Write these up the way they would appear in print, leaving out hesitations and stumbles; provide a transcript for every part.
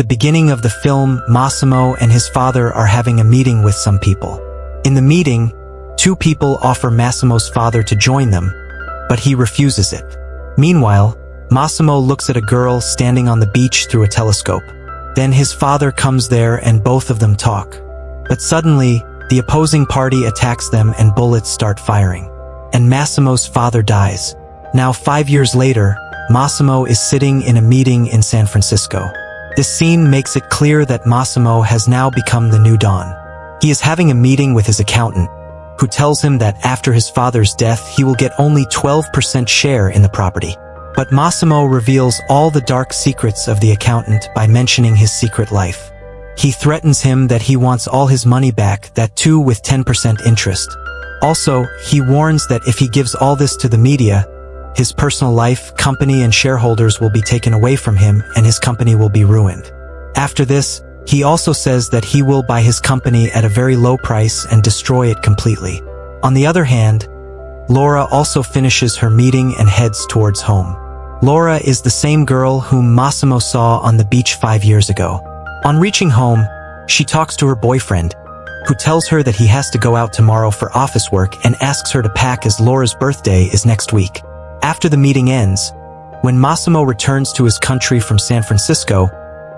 the beginning of the film, Massimo and his father are having a meeting with some people. In the meeting, two people offer Massimo's father to join them, but he refuses it. Meanwhile, Massimo looks at a girl standing on the beach through a telescope. Then his father comes there and both of them talk. But suddenly, the opposing party attacks them and bullets start firing. And Massimo's father dies. Now 5 years later, Massimo is sitting in a meeting in San Francisco. This scene makes it clear that Massimo has now become the new Don. He is having a meeting with his accountant, who tells him that after his father's death he will get only 12% share in the property. But Massimo reveals all the dark secrets of the accountant by mentioning his secret life. He threatens him that he wants all his money back, that too with 10% interest. Also, he warns that if he gives all this to the media, his personal life, company and shareholders will be taken away from him and his company will be ruined. After this, he also says that he will buy his company at a very low price and destroy it completely. On the other hand, Laura also finishes her meeting and heads towards home. Laura is the same girl whom Massimo saw on the beach 5 years ago. On reaching home, she talks to her boyfriend, who tells her that he has to go out tomorrow for office work and asks her to pack as Laura's birthday is next week. After the meeting ends, when Massimo returns to his country from San Francisco,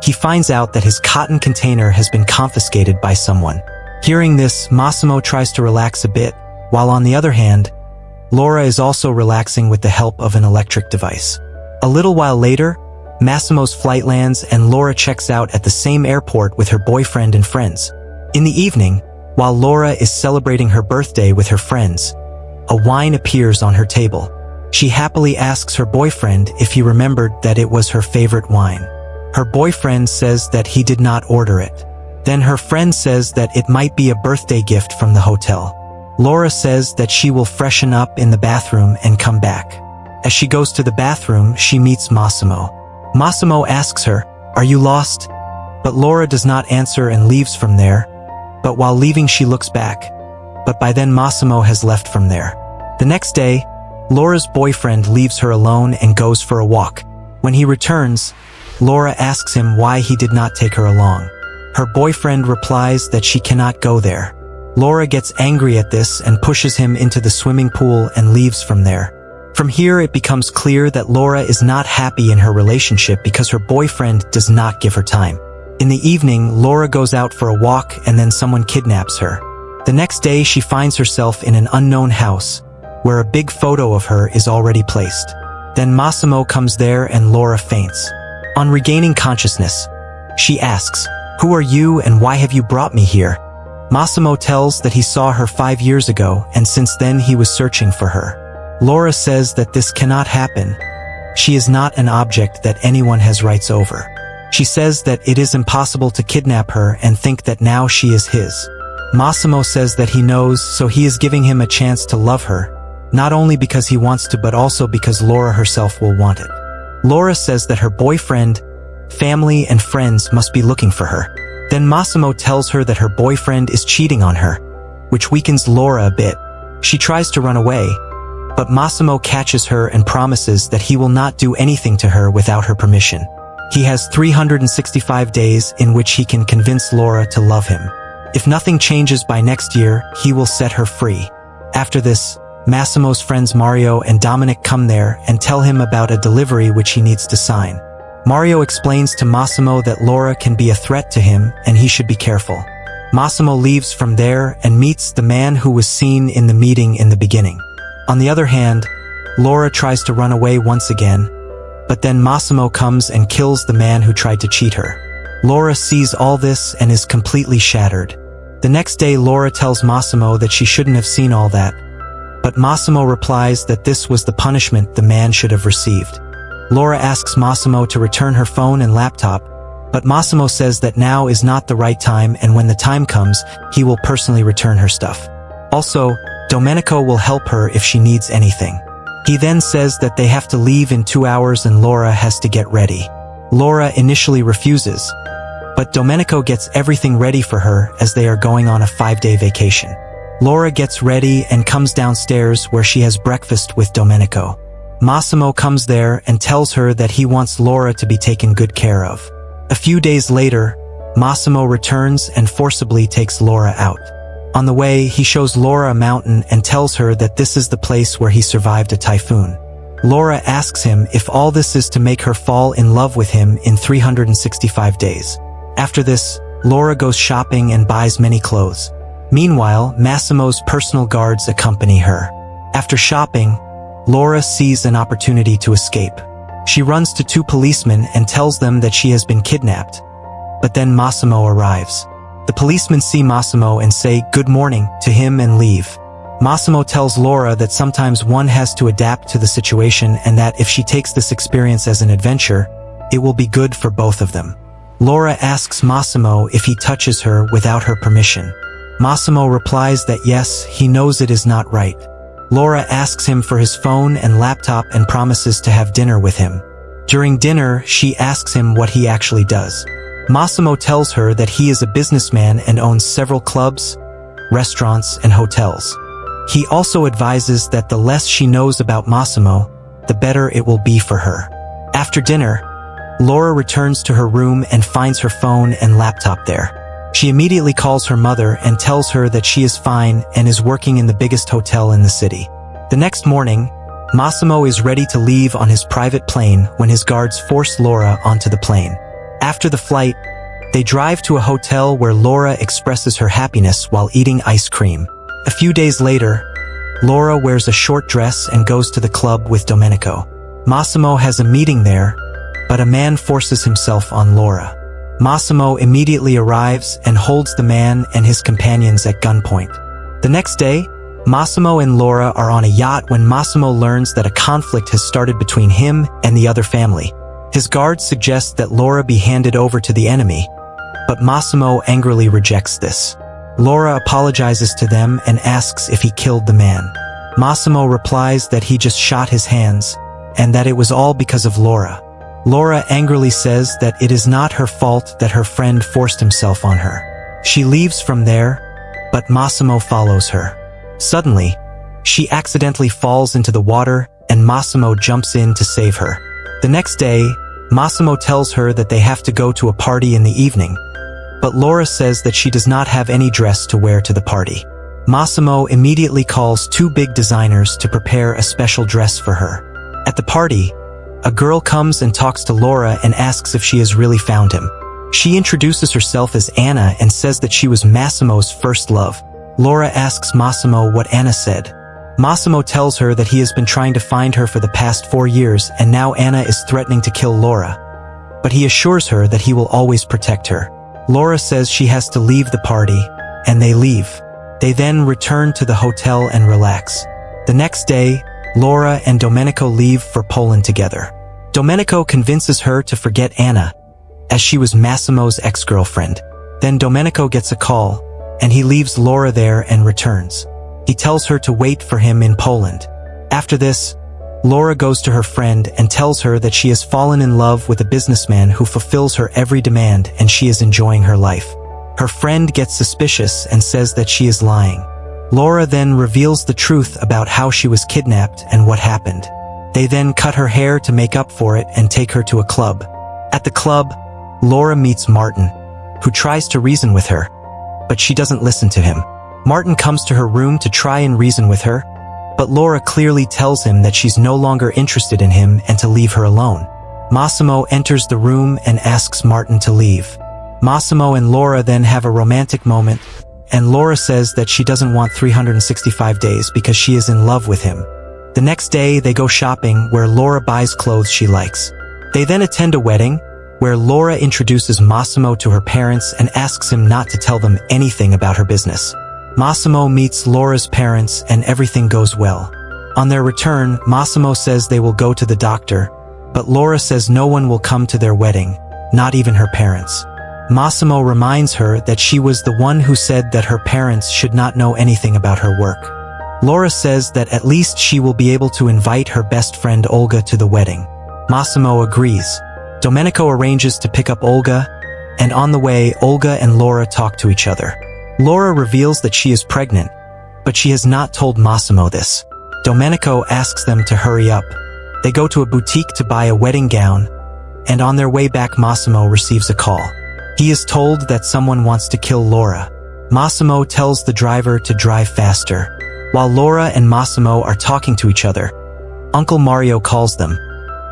he finds out that his cotton container has been confiscated by someone. Hearing this, Massimo tries to relax a bit, while on the other hand, Laura is also relaxing with the help of an electric device. A little while later, Massimo's flight lands and Laura checks out at the same airport with her boyfriend and friends. In the evening, while Laura is celebrating her birthday with her friends, a wine appears on her table. She happily asks her boyfriend if he remembered that it was her favorite wine. Her boyfriend says that he did not order it. Then her friend says that it might be a birthday gift from the hotel. Laura says that she will freshen up in the bathroom and come back. As she goes to the bathroom, she meets Massimo. Massimo asks her, "Are you lost?" But Laura does not answer and leaves from there. But while leaving she looks back. But by then Massimo has left from there. The next day, Laura's boyfriend leaves her alone and goes for a walk. When he returns, Laura asks him why he did not take her along. Her boyfriend replies that she cannot go there. Laura gets angry at this and pushes him into the swimming pool and leaves from there. From here it becomes clear that Laura is not happy in her relationship because her boyfriend does not give her time. In the evening, Laura goes out for a walk and then someone kidnaps her. The next day she finds herself in an unknown house, where a big photo of her is already placed. Then Massimo comes there and Laura faints. On regaining consciousness, she asks, "Who are you and why have you brought me here?" Massimo tells that he saw her 5 years ago and since then he was searching for her. Laura says that this cannot happen. She is not an object that anyone has rights over. She says that it is impossible to kidnap her and think that now she is his. Massimo says that he knows, so he is giving him a chance to love her, not only because he wants to but also because Laura herself will want it. Laura says that her boyfriend, family and friends must be looking for her. Then Massimo tells her that her boyfriend is cheating on her, which weakens Laura a bit. She tries to run away, but Massimo catches her and promises that he will not do anything to her without her permission. He has 365 days in which he can convince Laura to love him. If nothing changes by next year, he will set her free. After this, Massimo's friends Mario and Dominic come there and tell him about a delivery which he needs to sign. Mario explains to Massimo that Laura can be a threat to him and he should be careful. Massimo leaves from there and meets the man who was seen in the meeting in the beginning. On the other hand, Laura tries to run away once again, but then Massimo comes and kills the man who tried to cheat her. Laura sees all this and is completely shattered. The next day Laura tells Massimo that she shouldn't have seen all that, but Massimo replies that this was the punishment the man should have received. Laura asks Massimo to return her phone and laptop, but Massimo says that now is not the right time and when the time comes, he will personally return her stuff. Also, Domenico will help her if she needs anything. He then says that they have to leave in 2 hours and Laura has to get ready. Laura initially refuses, but Domenico gets everything ready for her as they are going on a 5-day vacation. Laura gets ready and comes downstairs where she has breakfast with Domenico. Massimo comes there and tells her that he wants Laura to be taken good care of. A few days later, Massimo returns and forcibly takes Laura out. On the way, he shows Laura a mountain and tells her that this is the place where he survived a typhoon. Laura asks him if all this is to make her fall in love with him in 365 days. After this, Laura goes shopping and buys many clothes. Meanwhile, Massimo's personal guards accompany her. After shopping, Laura sees an opportunity to escape. She runs to two policemen and tells them that she has been kidnapped. But then Massimo arrives. The policemen see Massimo and say "good morning" to him and leave. Massimo tells Laura that sometimes one has to adapt to the situation and that if she takes this experience as an adventure, it will be good for both of them. Laura asks Massimo if he touches her without her permission. Massimo replies that yes, he knows it is not right. Laura asks him for his phone and laptop and promises to have dinner with him. During dinner, she asks him what he actually does. Massimo tells her that he is a businessman and owns several clubs, restaurants, and hotels. He also advises that the less she knows about Massimo, the better it will be for her. After dinner, Laura returns to her room and finds her phone and laptop there. She immediately calls her mother and tells her that she is fine and is working in the biggest hotel in the city. The next morning, Massimo is ready to leave on his private plane when his guards force Laura onto the plane. After the flight, they drive to a hotel where Laura expresses her happiness while eating ice cream. A few days later, Laura wears a short dress and goes to the club with Domenico. Massimo has a meeting there, but a man forces himself on Laura. Massimo immediately arrives and holds the man and his companions at gunpoint. The next day, Massimo and Laura are on a yacht when Massimo learns that a conflict has started between him and the other family. His guards suggest that Laura be handed over to the enemy, but Massimo angrily rejects this. Laura apologizes to them and asks if he killed the man. Massimo replies that he just shot his hands, and that it was all because of Laura. Laura angrily says that it is not her fault that her friend forced himself on her. She leaves from there, but Massimo follows her. Suddenly, she accidentally falls into the water and Massimo jumps in to save her. The next day, Massimo tells her that they have to go to a party in the evening, but Laura says that she does not have any dress to wear to the party. Massimo immediately calls two big designers to prepare a special dress for her. At the party, a girl comes and talks to Laura and asks if she has really found him. She introduces herself as Anna and says that she was Massimo's first love. Laura asks Massimo what Anna said. Massimo tells her that he has been trying to find her for the past 4 years and now Anna is threatening to kill Laura. But he assures her that he will always protect her. Laura says she has to leave the party, and they leave. They then return to the hotel and relax. The next day, Laura and Domenico leave for Poland together. Domenico convinces her to forget Anna, as she was Massimo's ex-girlfriend. Then Domenico gets a call, and he leaves Laura there and returns. He tells her to wait for him in Poland. After this, Laura goes to her friend and tells her that she has fallen in love with a businessman who fulfills her every demand and she is enjoying her life. Her friend gets suspicious and says that she is lying. Laura then reveals the truth about how she was kidnapped and what happened. They then cut her hair to make up for it and take her to a club. At the club, Laura meets Martin, who tries to reason with her, but she doesn't listen to him. Martin comes to her room to try and reason with her, but Laura clearly tells him that she's no longer interested in him and to leave her alone. Massimo enters the room and asks Martin to leave. Massimo and Laura then have a romantic moment, and Laura says that she doesn't want 365 days because she is in love with him. The next day, they go shopping where Laura buys clothes she likes. They then attend a wedding where Laura introduces Massimo to her parents and asks him not to tell them anything about her business. Massimo meets Laura's parents and everything goes well. On their return, Massimo says they will go to the doctor, but Laura says no one will come to their wedding, not even her parents. Massimo reminds her that she was the one who said that her parents should not know anything about her work. Laura says that at least she will be able to invite her best friend Olga to the wedding. Massimo agrees. Domenico arranges to pick up Olga, and on the way, Olga and Laura talk to each other. Laura reveals that she is pregnant, but she has not told Massimo this. Domenico asks them to hurry up. They go to a boutique to buy a wedding gown, and on their way back Massimo receives a call. He is told that someone wants to kill Laura. Massimo tells the driver to drive faster. While Laura and Massimo are talking to each other, Uncle Mario calls them,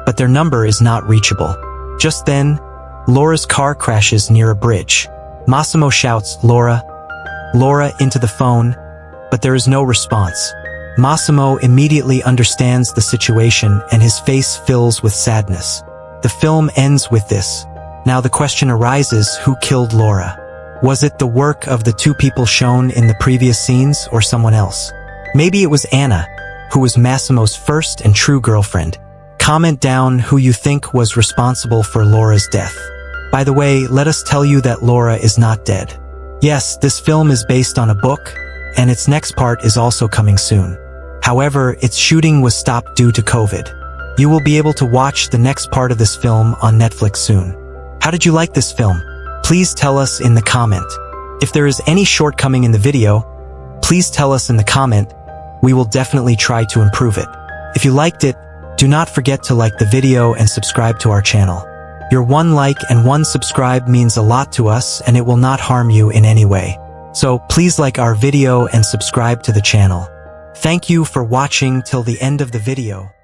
but their number is not reachable. Just then, Laura's car crashes near a bridge. Massimo shouts, "Laura, Laura," into the phone, but there is no response. Massimo immediately understands the situation and his face fills with sadness. The film ends with this. Now the question arises, who killed Laura? Was it the work of the two people shown in the previous scenes or someone else? Maybe it was Anna, who was Massimo's first and true girlfriend. Comment down who you think was responsible for Laura's death. By the way, let us tell you that Laura is not dead. Yes, this film is based on a book, and its next part is also coming soon. However, its shooting was stopped due to COVID. You will be able to watch the next part of this film on Netflix soon. How did you like this film? Please tell us in the comment. If there is any shortcoming in the video, please tell us in the comment. We will definitely try to improve it. If you liked it, do not forget to like the video and subscribe to our channel. Your one like and one subscribe means a lot to us and it will not harm you in any way. So please like our video and subscribe to the channel. Thank you for watching till the end of the video.